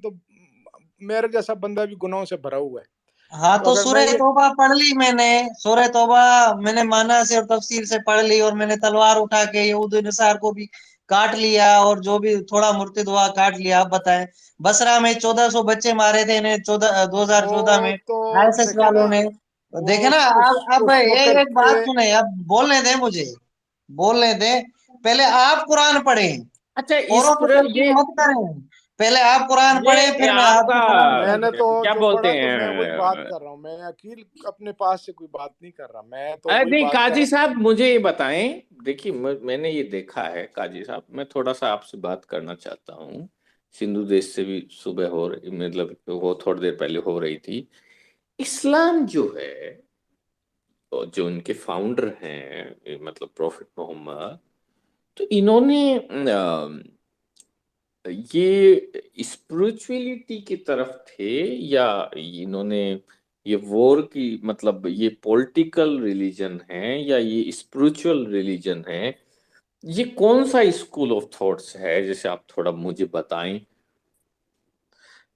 तो मेरे जैसा बंदा भी गुनाहों से भरा हुआ है। हाँ, तो तो अगर मैं सूरह ये तौबा पढ़ ली मैंने। सूरह तौबा मैंने माना से और तफसील से पढ़ ली, और मैंने तलवार उठा के यहूद नसार को भी काट लिया, और जो भी थोड़ा मुर्तिद हुआ काट लिया। आप बताएं, बसरा में 1400 बच्चे मारे थे इन्हें 2014 वो में तो आईएसएस देखे ना, वालों ने। वो देखे ना, अब उस एक वक्त बात के। सुने, अब बोलने दे मुझे, बोलने दे। पहले आप कुरान पढ़ें, अच्छा, इस औरों पे पर तनकीद मत करें। पहले आप कुरान पढ़े, ये फिर मैं आपका आपको कुरान मैंने तो पढ़ूंगा। क्या जो बोलते पढ़ा तो मैं वही बात हैं कर रहा हूँ। मैं अकील अपने पास से कोई बात नहीं कर रहा, मैं तो अरे वही नहीं बात कर काजी रहा साहब, मुझे ये बताएं। देखिए मैंने ये देखा है काजी साहब, मैं थोड़ा सा आपसे बात करना चाहता हूँ। सिंधु देश से भी सुबह हो रही, मतलब वो थोड़ी देर पहले हो रही थी। इस्लाम जो है, तो जो इनके फाउंडर हैं, मतलब प्रॉफिट मोहम्मद, तो इन्होंने ये स्पिरिचुअलिटी की तरफ थे, या इन्होंने ये वॉर की, मतलब ये पॉलिटिकल रिलीजन है या ये स्पिरिचुअल रिलीजन है? ये कौन सा स्कूल ऑफ थॉट्स है, जैसे आप थोड़ा मुझे बताएं।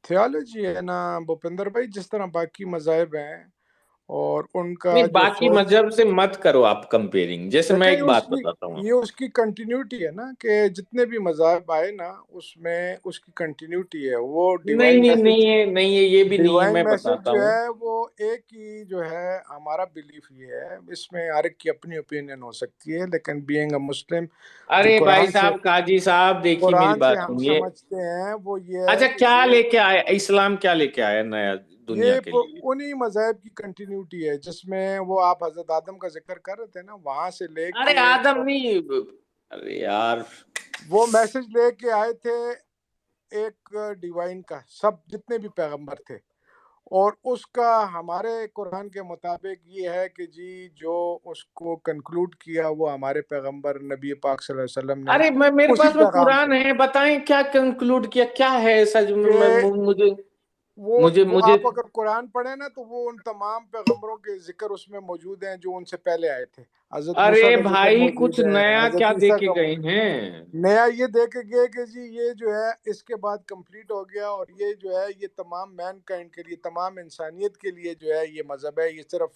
थियोलॉजी है ना भूपेंद्र भाई, जिस तरह बाकी मजाहब हैं और उनका नहीं, जो बाकी सोच। मजहब से मत करो आप कंपेयरिंग। जैसे मैं देखें, एक बात बताता हूँ। ये उसकी कंटिन्यूटी है ना, कि जितने भी मजाहब आए ना उसमें उसकी कंटिन्यूटी है। वो नहीं डिवाइन नहीं नहीं मैसेज, है, नहीं है, ये भी नहीं है, डिवाइन मैं मैसेज बताता जो हूँ। है वो एक ही जो है। हमारा बिलीफ ये है, इसमें हर एक की अपनी ओपिनियन हो सकती है, लेकिन बीइंग अ मुस्लिम जो अरे भाई साहब, काजी साहब, देखिए मेरी कुरान से बात हम सुनिए। समझते हैं वो ये है अच्छा, कि क्या ये लेके आया इस्लाम, क्या लेके आया नया दुनिया ये के लिए? उन्हीं मजहब की कंटिन्यूटी है, जिसमें वो आप हजरत आदम का जिक्र कर रहे थे ना, वहां से अरे लेके आदम नहीं, अरे यार। वो मैसेज लेके आए थे एक डिवाइन का, सब जितने भी पैगंबर थे। और उसका हमारे कुरान के मुताबिक ये है कि जी जो उसको कंक्लूड किया वो हमारे पैगंबर नबी पाक सल्लल्लाहु अलैहि वसल्लम ने अरे मैं, मेरे उसी पास में पैगाम से। कुरान है, बताएं क्या कंक्लूड किया, क्या है ऐसा जो कि मुझे वो मुझे। आप अगर कुरान पढ़े ना, तो वो उन तमाम पैगंबरों के जिक्र उसमें मौजूद हैं जो उनसे पहले आए थे। हजरत मूसा अरे का जिक्र भाई, कुछ मौजूद है, नया हजरत क्या ईसा देके का गए हैं? नया ये देखे गए कि जी ये जो है इसके बाद कंप्लीट हो गया, और ये जो है ये तमाम मैनकाइंड के लिए, तमाम इंसानियत के लिए जो है ये मजहब है, ये सिर्फ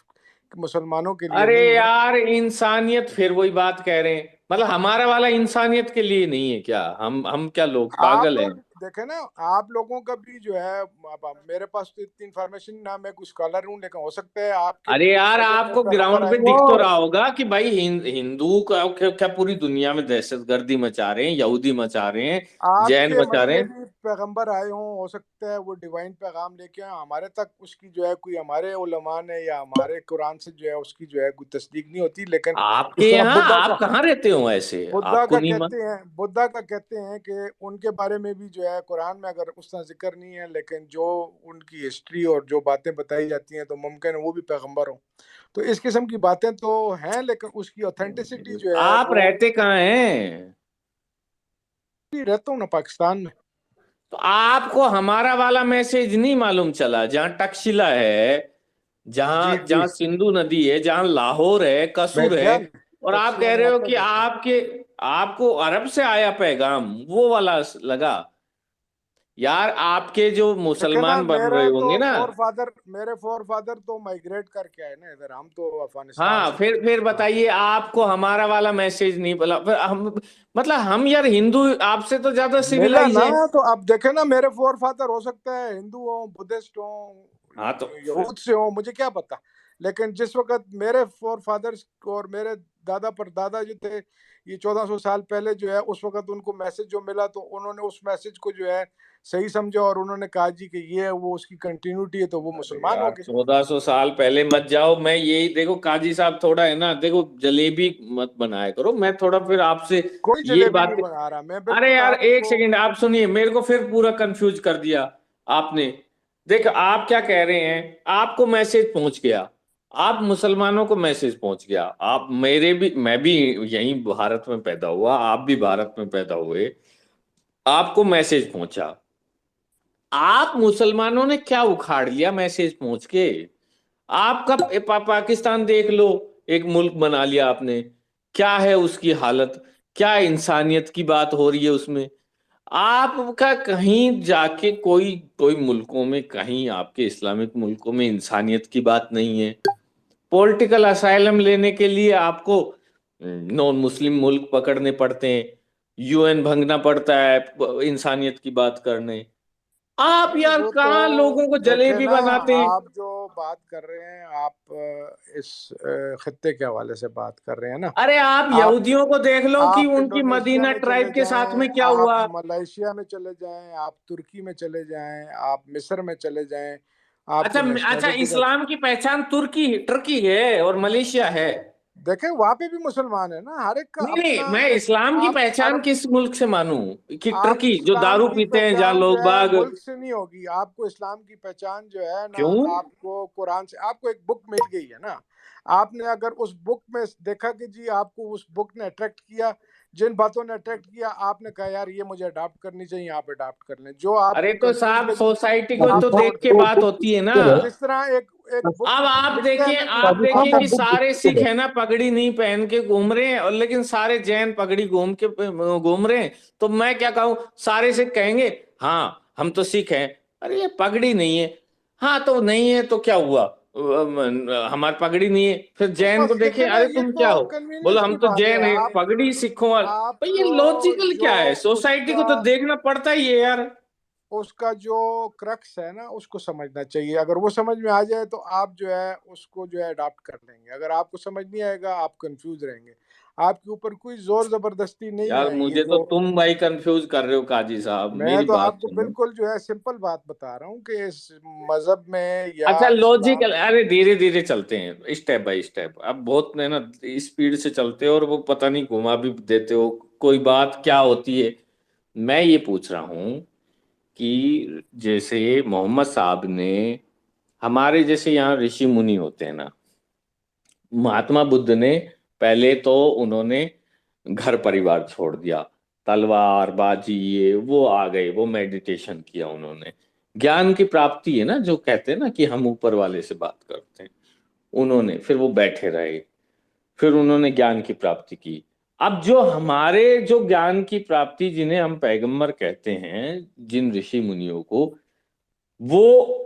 मुसलमानों के लिए अरे नहीं है। यार, इंसानियत, फिर वही बात कह रहे हैं, मतलब हमारा वाला इंसानियत के लिए नहीं है क्या? हम क्या लोग आप पागल हैं? लोग देखे ना, आप लोगों का भी जो है, अब मेरे पास तो इतनी इंफॉर्मेशन ना, मैं कुछ स्कॉलर हूँ, लेकिन हो सकता है आपके अरे भी यार, मजहब में आपको पैगंबर ग्राउंड पे आए वो दिख हों। तो रहा होगा कि भाई हिंदू का क्या पूरी दुनिया में दहशतगर्दी मचा रहे हैं, यहूदी मचा रहे हैं, जैन आपके मचा मत रहे में हैं। भी पैगंबर आए हों, हो सकता है वो डिवाइन पैगाम लेके आए हमारे तक। उसकी जो है कोई हमारे उलमा ने या हमारे कुरान से जो है उसकी जो है कोई तस्दीक नहीं होती, लेकिन आपके जिस तरह यहाँ आप कहाँ रहते हो ऐसे, आपको नहीं मान? बुद्धा का कहते हैं कि उनके बारे में भी जो है कुरान में अगर उसका जिक्र नहीं है, लेकिन जो उनकी हिस्ट्री और जो बातें बताई जाती हैं तो मुमकिन है वो भी पैगंबर हों। तो इस किस्म की बातें तो हैं, लेकिन उसकी ऑथेंटिसिटी जो है आप वो। रहते कहाँ हैं? रहता हूँ ना पाकिस्तान में। तो आपको हमारा वाला मैसेज नहीं मालूम चला, जहाँ तक्षशिला है, जी जहाँ जी, जहाँ सिंधु नदी है, जहाँ लाहौर है, मैं कसूर है, गया और आप तक्षशिला कह में रहे हो आता कि रहता हूँ। आपके आपको अरब से आया पैगाम, वो वाला लगा? यार, आपके जो देखे ना, मुसलमान बन रहे होंगे ना। मेरे फोर फादर तो माइग्रेट करके आए ना इधर, हम तो अफगानिस्तान हाँ, से थे। फिर बताइए, आपको हमारा वाला मैसेज नहीं बोला? फिर हम, मतलब हम यार हिंदू आपसे तो ज्यादा मिला सिविलाइज ना, हैं। तो अब देखे ना, मेरे फोर फादर हो सकता है हिंदू हो, बुद्धिस्ट हो, हाँ, तो फिर यहूद से हो, मुझे क्या पता। लेकिन जिस वक्त मेरे फोर फादर्स और मेरे दादा पर दादा जो थे, ये 1400 साल पहले जो है, उस वक्त उनको मैसेज जो मिला तो उन्होंने उस मैसेज को जो है सही समझा, और उन्होंने कहा जी कि ये है वो उसकी कंटिन्यूटी है, तो वो अरे मुसलमान हो यार, गए। 1400 साल पहले मत जाओ। मैं यही देखो काजी साहब, थोड़ा है ना, देखो जलेबी मत बनाया करो, मैं थोड़ा फिर आपसे कोई ये जलेबी नहीं बात। बना रहा मैं, अरे बिल्कुल यार, एक आपको। सेकंड आप सुनिए, मेरे को फिर पूरा कंफ्यूज कर दिया आपने। देख, आप क्या कह रहे हैं, आपको मैसेज पहुंच गया, आप मुसलमानों को मैसेज पहुंच गया, आप मेरे भी, मैं भी यहीं भारत में पैदा हुआ, आप भी भारत में पैदा हुए, आपको मैसेज पहुंचा। आप मुसलमानों ने क्या उखाड़ लिया मैसेज पहुंच के? आपका पाकिस्तान देख लो, एक मुल्क बना लिया आपने। क्या है उसकी हालत? क्या इंसानियत की बात हो रही है उसमें? आपका कहीं जाके कोई कोई मुल्कों में, कहीं आपके इस्लामिक मुल्कों में इंसानियत की बात नहीं है। पॉलिटिकल असाइलम लेने के लिए आपको नॉन मुस्लिम मुल्क पकड़ने पड़ते हैं, यूएन भंगना पड़ता है इंसानियत की बात करने। आप नहीं, यार वो तो कहाँ लोगों को देखे जलेबी ना। बनाते हैं। आप जो बात कर रहे हैं, आप इस खत्ते के हवाले से बात कर रहे हैं ना। अरे आप आप यहूदियों को देख लो कि आप उनकी इंडोनेशिया मदीना में चले ट्राइब के साथ जाएं, में क्या आप हुआ। मलेशिया में चले जाएं, आप तुर्की में चले जाएं, आप मिस्र में चले जाएं, अच्छा आपको अच्छा, नेशनैलिटी का इस्लाम की पहचान तुर्की है और मलेशिया है। देखें, वहां पे भी मुसलमान है ना, हर एक का नहीं नहीं, अपना मैं एक। इस्लाम की आप पहचान अरब किस मुल्क से मानूं, कि आप तुर्की जो इस्लाम दारू की पीते हैं जहां पहचान जो लोग है बाग। मुल्क से नहीं होगी। आपको इस्लाम की पहचान जो है ना, क्यों? आपको कुरान से, आपको एक बुक मिल गई है ना। आपने अगर उस बुक में देखा कि जी आपको उस बुक ने अट्रैक्ट किया, जिन बातों ने अट्रैक्ट किया, आपने कहा यार ये मुझे अडॉप्ट करनी चाहिए, आप अडॉप्ट कर लें। जो अरे आपको तो कंफ्यूज साहब, लगी, सोसाइटी को आप तो छोड़ देख के दें। बात होती है ना। जिस तरह एक एक बुक अब लिखते हैं ना कि आप देखिए आप कि सारे सिख है ना पगड़ी नहीं पहन के घूम रहे हैं, और लेकिन सारे जैन पगड़ी घूम रहे हैं। तो मैं क्या कहूं, सारे सिख कहेंगे हाँ हम तो सिख हैं। अरे ये पगड़ी नहीं है। हाँ तो नहीं है तो क्या हुआ, हमारी पगड़ी नहीं है। फिर तो जैन को बस देखे, देखे ना, अरे ये तुम क्या तो हो, बोलो कन्वीनियंस हम की तो बात है। जैन है, आप पगड़ी सिखों वाले। तो ये आपको लॉजिकल जो क्या है, सोसाइटी को उसका तो देखना पड़ता ही है यार। उसका जो क्रक्स है ना, उसको समझना चाहिए। अगर वो समझ में आ जाए तो आप जो है उसको जो है अडॉप्ट कर लेंगे। अगर आपको समझ नहीं आएगा, आप कंफ्यूज रहेंगे। आपके ऊपर कोई जोर जबरदस्ती नहीं यार है। ये मुझे तो जो तुम भाई कंफ्यूज कर रहे हो काजी साहब, मैं मेरी तो बात आपको सुनो। बिल्कुल जो है सिंपल बात बता रहा हूँ कि इस मजहब में या अच्छा इस्लाम लॉजिकल, अरे धीरे धीरे चलते हैं, स्टेप बाय स्टेप। अब बहुत है ना स्पीड से चलते हो और वो पता नहीं घुमा भी देते हो, कोई बात क्या होती है। मैं ये पूछ रहा हूँ कि जैसे मोहम्मद साहब ने, हमारे जैसे यहाँ ऋषि मुनि होते हैं ना, महात्मा बुद्ध ने पहले तो उन्होंने घर परिवार छोड़ दिया, तलवार बाजी ये वो आ गए, वो मेडिटेशन किया उन्होंने, ज्ञान की प्राप्ति है ना जो कहते हैं ना कि हम ऊपर वाले से बात करते हैं, उन्होंने फिर वो बैठे रहे, फिर उन्होंने ज्ञान की प्राप्ति की। अब जो हमारे जो ज्ञान की प्राप्ति जिन्हें हम पैगंबर कहते हैं, जिन ऋषि मुनियों को, वो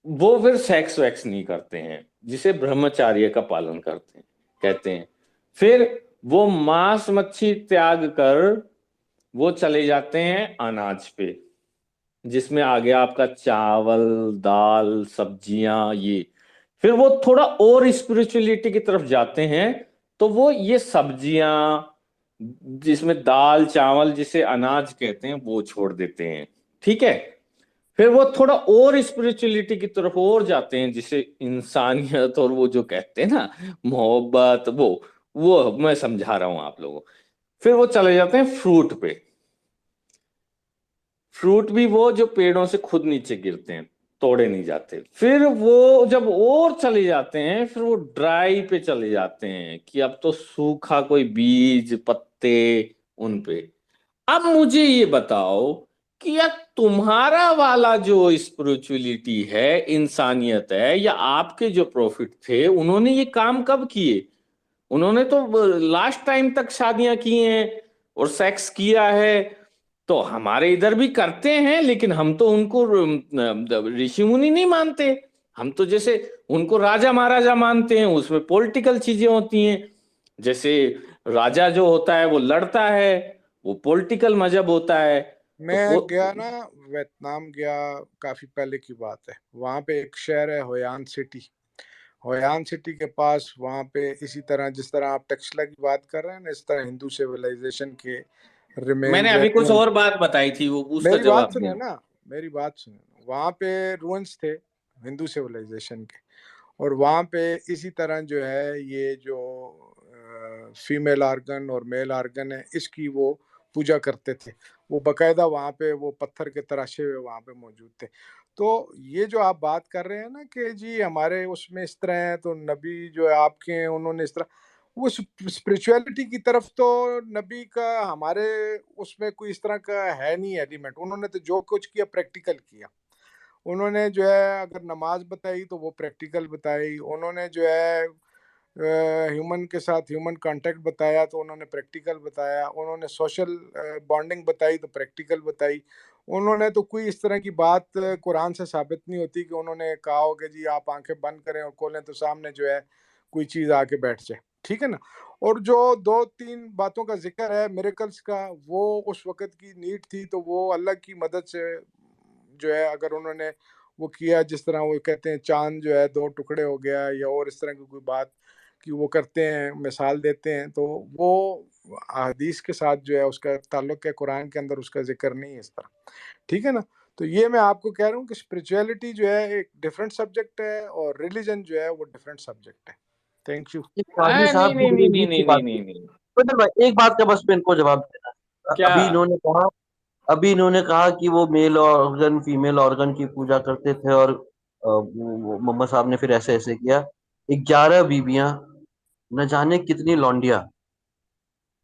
वो फिर सेक्स वैक्स नहीं करते हैं, जिसे ब्रह्मचार्य का पालन करते हैं कहते हैं। फिर वो मांस मच्छी त्याग कर वो चले जाते हैं अनाज पे, जिसमें आ गया आपका चावल दाल सब्जियां ये। फिर वो थोड़ा और स्पिरिचुअलिटी की तरफ जाते हैं, तो वो ये सब्जियां, जिसमें दाल चावल जिसे अनाज कहते हैं, वो छोड़ देते हैं। ठीक है। फिर वो थोड़ा और स्पिरिचुअलिटी की तरफ और जाते हैं, जिसे इंसानियत और वो जो कहते हैं ना मोहब्बत, वो मैं समझा रहा हूं आप लोगों को। फिर वो चले जाते हैं फ्रूट पे। फ्रूट भी वो जो पेड़ों से खुद नीचे गिरते हैं, तोड़े नहीं जाते। फिर वो जब और चले जाते हैं, फिर वो ड्राई पे चले जाते हैं कि अब तो सूखा कोई बीज पत्ते उन पे। अब मुझे ये बताओ कि यार तुम्हारा वाला जो स्पिरिचुअलिटी है, इंसानियत है, या आपके जो प्रॉफिट थे, उन्होंने ये काम कब किए? उन्होंने तो लास्ट टाइम तक शादियां की हैं और सेक्स किया है। तो हमारे इधर भी करते हैं, लेकिन हम तो उनको ऋषि मुनि नहीं मानते। हम तो जैसे उनको राजा महाराजा मानते हैं, उसमें पॉलिटिकल चीजें होती हैं। जैसे राजा जो होता है वो लड़ता है, वो पॉलिटिकल मजहब होता है। तो मैं गया ना, वियतनाम गया, काफी पहले की बात है। वहां पे एक शहर है होयान सिटी। होयान सिटी के पास वहां पे इसी तरह, जिस तरह आप तक्षशिला की बात कर रहे हैं ना, इस तरह हिंदू सिविलाइजेशन के मैंने रिमेन्स है, अभी कुछ और ruins। बात बताई थी, वो उसका मेरी बात जवाब सुनिए देना। ना, मेरी बात सुनिए। वहां पे रुइंस थे हिंदू सिविलाइजेशन के। और वहाँ पे इसी तरह जो है ये जो फीमेल आर्गन और मेल आर्गन है, इसकी वो पूजा करते थे। वो बकायदा वहाँ पे वो पत्थर के तराशे हुए वहाँ पे मौजूद थे। तो ये जो आप बात कर रहे हैं ना कि जी हमारे उसमें इस तरह है, तो नबी जो है आपके हैं उन्होंने इस तरह, वो स्पिरिचुअलिटी की तरफ तो नबी का हमारे उसमें कोई इस तरह का है नहीं एलिमेंट। उन्होंने तो जो कुछ किया प्रैक्टिकल किया। उन्होंने जो है अगर नमाज बताई तो वो प्रैक्टिकल बताई। उन्होंने जो है ह्यूमन के साथ ह्यूमन कांटेक्ट बताया तो उन्होंने प्रैक्टिकल बताया, उन्होंने सोशल बॉन्डिंग बताई तो प्रैक्टिकल बताई। उन्होंने तो कोई इस तरह की बात कुरान से साबित नहीं होती कि उन्होंने कहा हो कि जी आप आंखें बंद करें और खोलें तो सामने जो है कोई चीज़ आके बैठ जाए, ठीक है ना। और जो 2-3 बातों का जिक्र है मिरेकल्स का, वो उस वक़्त की नीड थी, तो वो अल्लाह की मदद से जो है अगर उन्होंने वो किया, जिस तरह वो कहते हैं चाँद जो है 2 टुकड़े हो गया या और इस तरह की कोई बात कि वो करते हैं, मिसाल देते हैं, तो वो हदीस के साथ जो है उसका ताल्लुक है, कुरान के अंदर उसका ज़िक्र नहीं है इस तरह, ठीक है ना। तो ये मैं आपको कह रहा हूँ कि स्पिरिचुअलिटी जो है एक डिफरेंट सब्जेक्ट है और रिलीजन जो है वो डिफरेंट सब्जेक्ट है। Thank you. ये काजी नहीं साहब नहीं भी नहीं बड़ी नहीं अजीब सी नहीं बात नहीं की। नहीं। मतलब भाई एक बात का बस मैं इनको जवाब देना। क्या? अभी इन्होंने कहा कि वो मेल ऑर्गन फीमेल ऑर्गन की पूजा करते थे और मोहम्मद साहब ने फिर ऐसे ऐसे किया। 11 बीबियां, न जाने कितनी लौंडिया,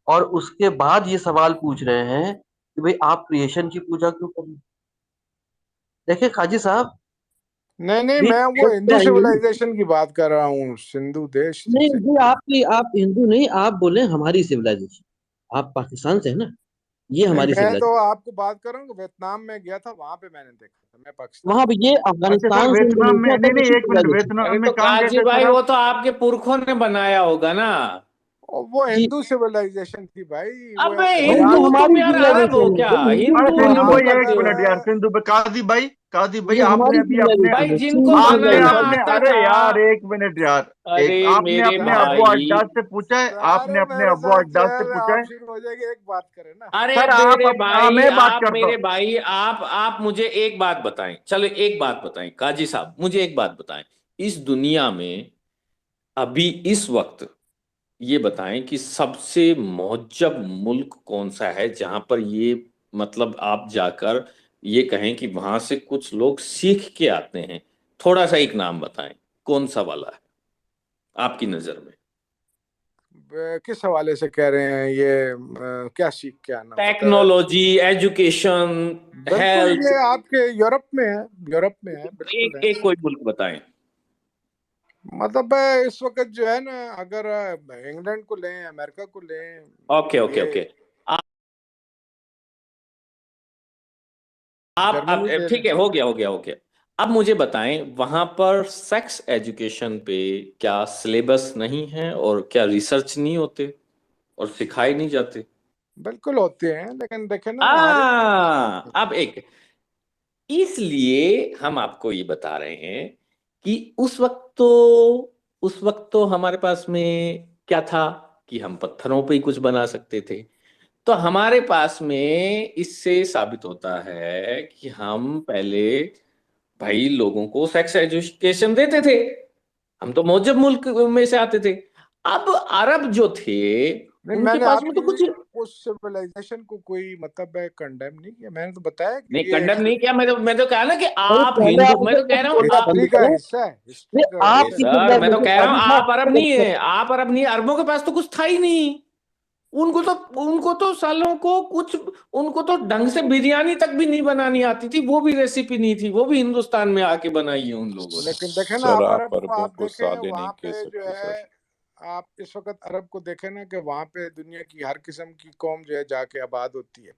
और उसके बाद ये सवाल पूछ रहे हैं कि भाई आप क्रिएशन की पूजा क्यों कर रहे हैं? देखिए काजी साहब, नहीं नहीं, भी मैं वो जब से हिंदू आई हुई, सिविलाइजेशन की बात कर रहा हूँ, सिंधु देश नहीं से। जी आप हिंदू नहीं, आप बोले हमारी सिविलाइजेशन, आप पाकिस्तान से है ना, ये नहीं, हमारी मैं तो सिविलाइजेशन। आपको बात कर रहा हूँ, वियतनाम में गया था, वहां पे मैंने देखा था, मैं पाकिस्तान वहां में पे ये अच्छा सर, अफगानिस्तान से वियतनाम में इंडोनेशिया नहीं तक नहीं, इसी एक मिनट, सिविलाइजेशन। अरे वियतनाम तो में कहाँ गए काजी थे भाई सर वो आप? तो आपके पुरखों ने बनाया होगा ना। और वो जी हिंदू सिविलाइजेशन थी भाई, वो अबे भाई बयान ये हिंदू तुम हमारी यार अरब हो सिविलाइजेशन है क्या? भाई, अरे हिंदू सिंधु हिंदू आप भाई एक करते हो? मिनट यार, अगर सिंधु भाई, काजी भाई ये आपने हमारी अभी अपने भाई सिविलाइजेशन है, जिनको चीन आपने बनाना सिविलाइजेशन। अपने आता अरे था। यार एक मिनट यार, अरे एक आपने मेरे अपने अबू भाई, अजदाद से पूछा है? आपने सारे अपने मेरे अबू साथ जो अजदाद से है पूछा आप है? शुरू हो जाएंगे, एक बात करें ना। अरे सर आप मेरे हाँ, भाई, मैं बात आप करता मेरे हूँ। भाई, आप मुझे एक बात बताएं। चलो एक बात बताएं काजी साहब, मुझे एक बात बताएं। इस दुनिया में अभी इस वक्त ये बताएं कि सबसे महजब मुल्क कौन सा है जहां पर ये मतलब आप जाकर ये कहें कि वहां से कुछ लोग सीख के आते हैं। थोड़ा सा एक नाम बताएं, कौन सा वाला है आपकी नजर में? किस हवाले से कह रहे हैं ये, क्या सीख के आना मतलब? टेक्नोलॉजी, एजुकेशन, बिल्कुल, हेल्थ। ये आपके यूरोप में है, यूरोप में है, बिल्कुल एक है। एक कोई मुल्क बताएं। मतलब इस वक्त जो है ना, अगर इंग्लैंड को लें, अमेरिका को लें, ओके ओके ये ओके। आप अब जर्मनी ले लें। ठीक है, हो गया। अब मुझे बताएं वहां पर सेक्स एजुकेशन पे क्या सिलेबस नहीं है और क्या रिसर्च नहीं होते और सिखाए नहीं जाते? बिल्कुल होते हैं, लेकिन देखें ना हर एक अब एक, इसलिए हम आपको ये बता रहे हैं कि उस वक्त तो हमारे पास में क्या था कि हम पत्थरों पे ही कुछ बना सकते थे। तो हमारे पास में इससे साबित होता है कि हम पहले भाई लोगों को सेक्स एजुकेशन देते थे। हम तो मौजब मुल्क में से आते थे। अब अरब जो थे नहीं, उनके मैंने पास में तो आपकी कुछ उस सिविलाइजेशन को कोई मतलब कंडेम नहीं किया, मैंने तो बताया नहीं, कि ये कंडम नहीं किया। मैं तो कहा ना कि भाई आप पहले हिंदू, आप मैं मुझे तो कह खुद रहा हूँ बोलना आप। बंद हिस्ट्री का करें। हिस्सा है, ये हिस्ट्री का अरे आपकी हिस्सा है। सर, मैं तो सिविलाइजेशन कह रहा हूँ काजी आप अरब नहीं साहब, है, आप अरब नहीं। अरबों के पास तो कुछ था ही नहीं। उनको तो सालों को कुछ, उनको तो ढंग से बिरयानी तक भी नहीं बनानी आती थी। वो भी रेसिपी नहीं थी, वो भी हिंदुस्तान में आके बनाई है उन लोगों ने। लेकिन देखें ना, सर आप आप अरब को अरबों आप को देखें, साले नहीं वहाँ कह पे जो सकते है, सर। आप इस वक्त अरब को देखें ना कि वहाँ पे दुनिया की हर किस्म की कौम जो है जाके आबाद होती है।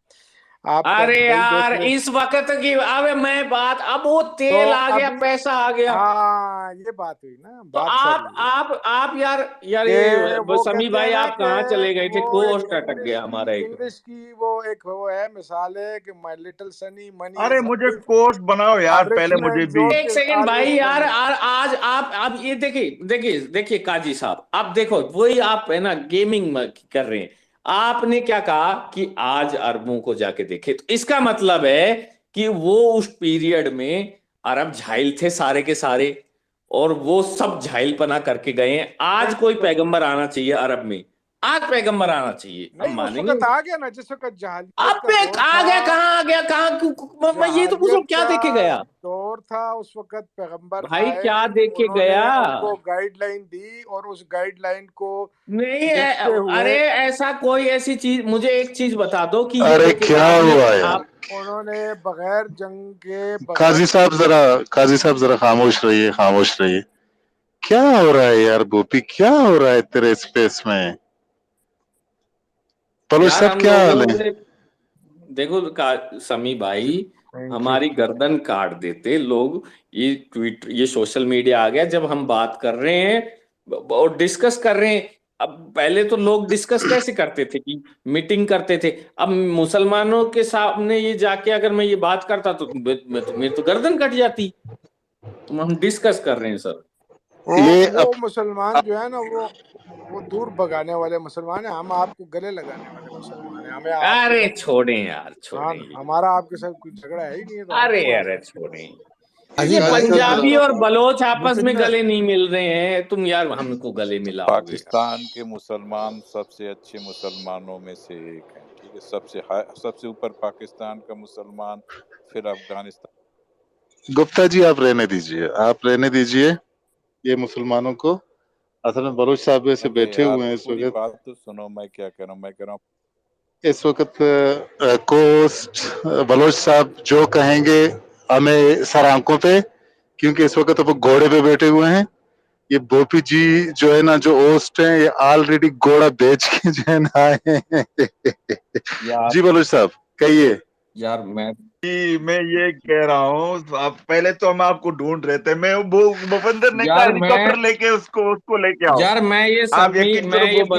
आप अरे दुबई देख यार लें। इस वक्त की, अब मैं बात, अब वो तो तेल आ गया, अभी पैसा आ गया। हाँ, ये बात हुई ना, तो बात आप सारी है आप आप यार कि ये वो समी कहते हैं भाई, ना आप कि कहाँ चले गए थे? वो एक कोस्ट अटक गया हमारा एक। इंग्लिश की वो एक वो है मिसाल है कि माय लिटिल सनी मनी अरे इज मुझे कोर्स बनाओ यार रिच पहले, मुझे मैन भी। एक जोक इज सेकंड भाई ऑलवेज यार, फनी। आज आप ये देखिए काजी साहब, आप देखो वही आप है ना गेमिंग कर रहे हैं। आपने क्या कहा कि आज अरबों को जाके देखे, तो इसका मतलब है कि वो उस पीरियड में अरब झाइल थे सारे के सारे, और वो सब झाइलपना करके गए हैं। आज कोई बिल्कुल पैगंबर आना चाहिए अरब में, आज पैगंबर आना चाहिए, हम नहीं, उस मानेंगे। वक्त आ गया ना जिस वक्त जहालियत का अबे दौर आ था। गया, कहाँ आ गया, कहाँ मैं ये तो पूछ रहा जहालियत हूँ, क्या का देखे गया? दौर था, उस वक्त पैगंबर भाई आए, क्या देखे उन्होंने गया? उनको गाइडलाइन दी और उस गाइडलाइन को नहीं देखते हुए अरे ऐसा कोई ऐसी चीज, मुझे एक चीज बता दो कि ये अरे देखे गए क्या आपने हुआ यार? आप। उन्होंने बगैर जंग के, बगैर काजी साहब जरा खामोश रहिए, खामोश रहिए। क्या हो रहा है यार गोपी, क्या हो रहा है तेरे स्पेस में? बलोच यार साहब हम क्या हाल लोगों है? से देखो समी भाई, थैंक यू। हमारी गर्दन काट देते लोग। ये ट्वीट, ये सोशल मीडिया आ गया, जब हम बात कर रहे हैं और डिस्कस कर रहे हैं। अब पहले तो लोग डिस्कस कैसे करते थे कि मीटिंग करते थे। अब मुसलमानों के सामने ये जाके अगर मैं ये बात करता तो मेरी तो गर्दन कट जाती। तो हम डिस्कस कर रहे हैं सर। ये वो मुसलमान जो है ना, वो दूर भगाने वाले मुसलमान है, हम आपको गले लगाने वाले मुसलमान है। हमें आपके अरे साथ, छोड़ें यार, हाँ, छोड़ें ये। हमारा आपके साथ कोई झगड़ा है ही नहीं है, तो हम अरे क्यों अरे आपसे? छोड़ें। अजी ये भाई काजी साहब, पंजाबी और साहब, बलोच आपस में भूपिंदर, गले नहीं मिल रहे हैं, तुम यार हमको गले मिलाओगे। पाकिस्तान के मुसलमान सबसे अच्छे मुसलमानों में से एक हैं, ठीक है। सबसे ऊपर पाकिस्तान का मुसलमान, फिर अफगानिस्तान। गुप्ता जी आप रहने दीजिए, आप रहने दीजिए ये मुसलमानों को। असल में बलोच साहब ऐसे अरे बैठे यार हुए हैं इस पूरी वक्त। बात तो सुनो, मैं क्या कह रहा हूँ। मैं कह रहा हूँ इस वक्त कोस्ट बलोच साहब जो कहेंगे हमें सर आंखों पे, क्योंकि इस वक्त वो घोड़े पे बैठे हुए हैं। ये बोपी जी जो है ना, जो होस्ट हैं, ये ऑलरेडी घोड़ा बेच के जो है ना आए हैं। यार जी बलोच साहब कहिए। यार मैं ये कह रहा हूँ, आप पहले तो हम आपको ढूंढ रहे थे। मैं वो भूपिंदर ने कहा यार हेलीकॉप्टर लेके उसको लेके आओ। यार मैं ये आप समी यकीन मैं करो ये गोपी